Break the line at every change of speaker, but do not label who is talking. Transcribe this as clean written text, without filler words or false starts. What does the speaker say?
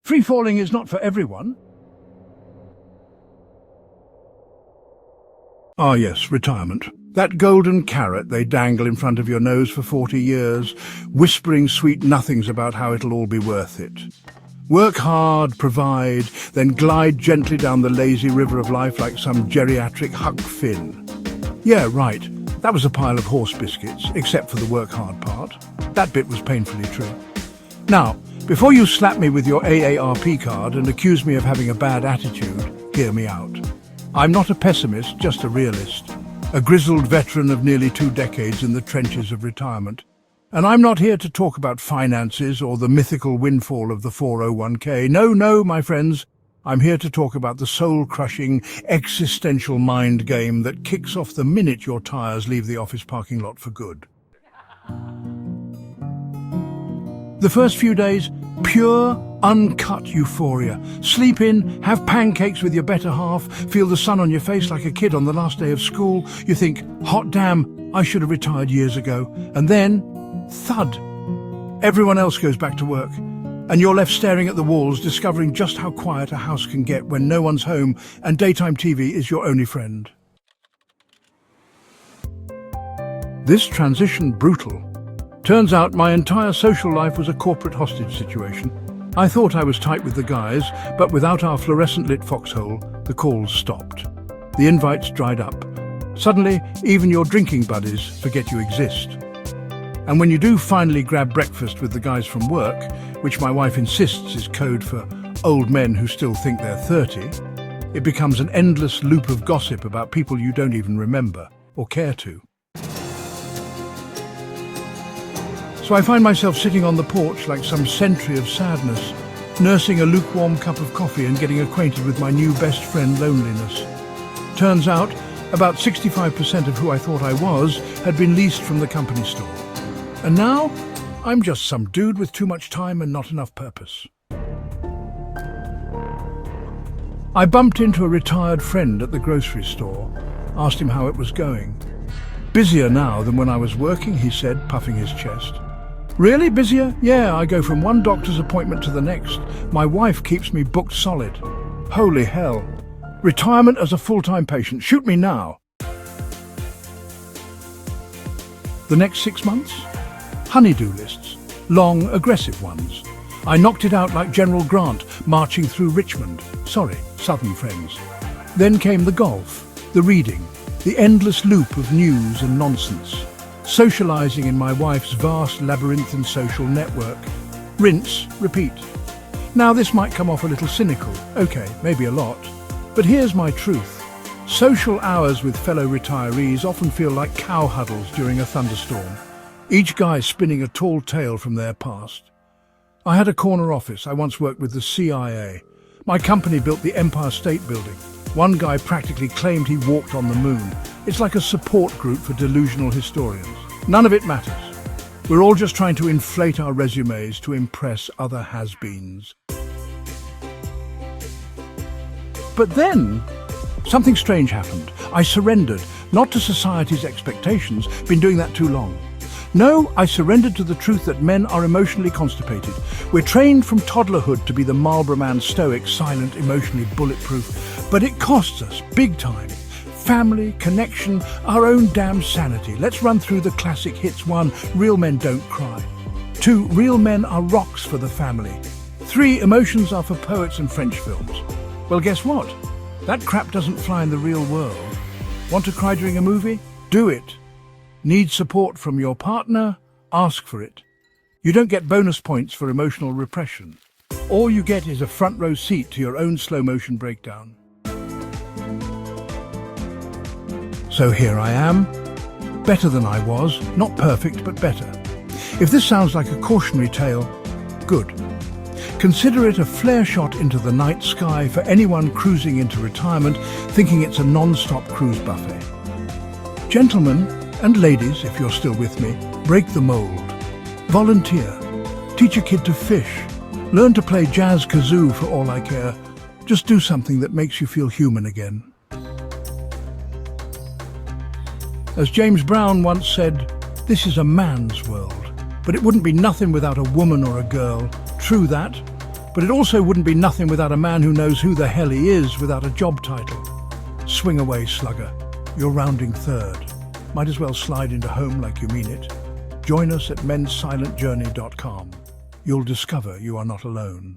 Free falling is not for everyone. Ah yes, retirement. That golden carrot they dangle in front of your nose for 40 years, whispering sweet nothings about how it'll all be worth it. Work hard, provide, then glide gently down the lazy river of life like some geriatric Huck Finn. Yeah, right. That was a pile of horse biscuits, except for the work hard part. That bit was painfully true. Now, before you slap me with your AARP card and accuse me of having a bad attitude, hear me out. I'm not a pessimist, just a realist. A grizzled veteran of nearly 2 decades in the trenches of retirement. And I'm not here to talk about finances or the mythical windfall of the 401k. No, my friends. I'm here to talk about the soul-crushing, existential mind game that kicks off the minute your tires leave the office parking lot for good. The first few days, pure, uncut euphoria. Sleep in, have pancakes with your better half, feel the sun on your face like a kid on the last day of school. You think, hot damn, I should have retired years ago. And then, thud. Everyone else goes back to work. And you're left staring at the walls, discovering just how quiet a house can get when no one's home and daytime TV is your only friend. This transition brutal. Turns out my entire social life was a corporate hostage situation. I thought I was tight with the guys, but without our fluorescent-lit foxhole, the calls stopped. The invites dried up. Suddenly, even your drinking buddies forget you exist. And when you do finally grab breakfast with the guys from work, which my wife insists is code for old men who still think they're 30, it becomes an endless loop of gossip about people you don't even remember or care to. So I find myself sitting on the porch like some sentry of sadness, nursing a lukewarm cup of coffee and getting acquainted with my new best friend, loneliness. Turns out, about 65% of who I thought I was had been leased from the company store. And now, I'm just some dude with too much time and not enough purpose. I bumped into a retired friend at the grocery store, asked him how it was going. Busier now than when I was working, he said, puffing his chest. Really busier? Yeah, I go from one doctor's appointment to the next. My wife keeps me booked solid. Holy hell. Retirement as a full-time patient. Shoot me now. The next 6 months? Honey-do lists. Long, aggressive ones. I knocked it out like General Grant, marching through Richmond. Sorry, Southern friends. Then came the golf, the reading, the endless loop of news and nonsense. Socializing in my wife's vast labyrinthine social network. Rinse, repeat. Now this might come off a little cynical. Okay, maybe a lot. But here's my truth. Social hours with fellow retirees often feel like cow huddles during a thunderstorm. Each guy spinning a tall tale from their past. I had a corner office. I once worked with the CIA. My company built the Empire State Building. One guy practically claimed he walked on the moon. It's like a support group for delusional historians. None of it matters. We're all just trying to inflate our resumes to impress other has-beens. But then, something strange happened. I surrendered, not to society's expectations, been doing that too long. No, I surrendered to the truth that men are emotionally constipated. We're trained from toddlerhood to be the Marlboro Man, stoic, silent, emotionally bulletproof. But it costs us, big time. Family, connection, our own damn sanity. Let's run through the classic hits. 1, real men don't cry. 2, real men are rocks for the family. 3, emotions are for poets and French films. Well, guess what? That crap doesn't fly in the real world. Want to cry during a movie? Do it. Need support from your partner? Ask for it. You don't get bonus points for emotional repression. All you get is a front row seat to your own slow motion breakdown. So here I am, better than I was, not perfect, but better. If this sounds like a cautionary tale, good. Consider it a flare shot into the night sky for anyone cruising into retirement thinking it's a non-stop cruise buffet. Gentlemen, and ladies, if you're still with me, break the mold. Volunteer. Teach a kid to fish. Learn to play jazz kazoo for all I care. Just do something that makes you feel human again. As James Brown once said, this is a man's world, but it wouldn't be nothing without a woman or a girl. True that. But it also wouldn't be nothing without a man who knows who the hell he is without a job title. Swing away, slugger. You're rounding third. Might as well slide into home like you mean it. Join us at menssilentjourney.com. You'll discover you are not alone.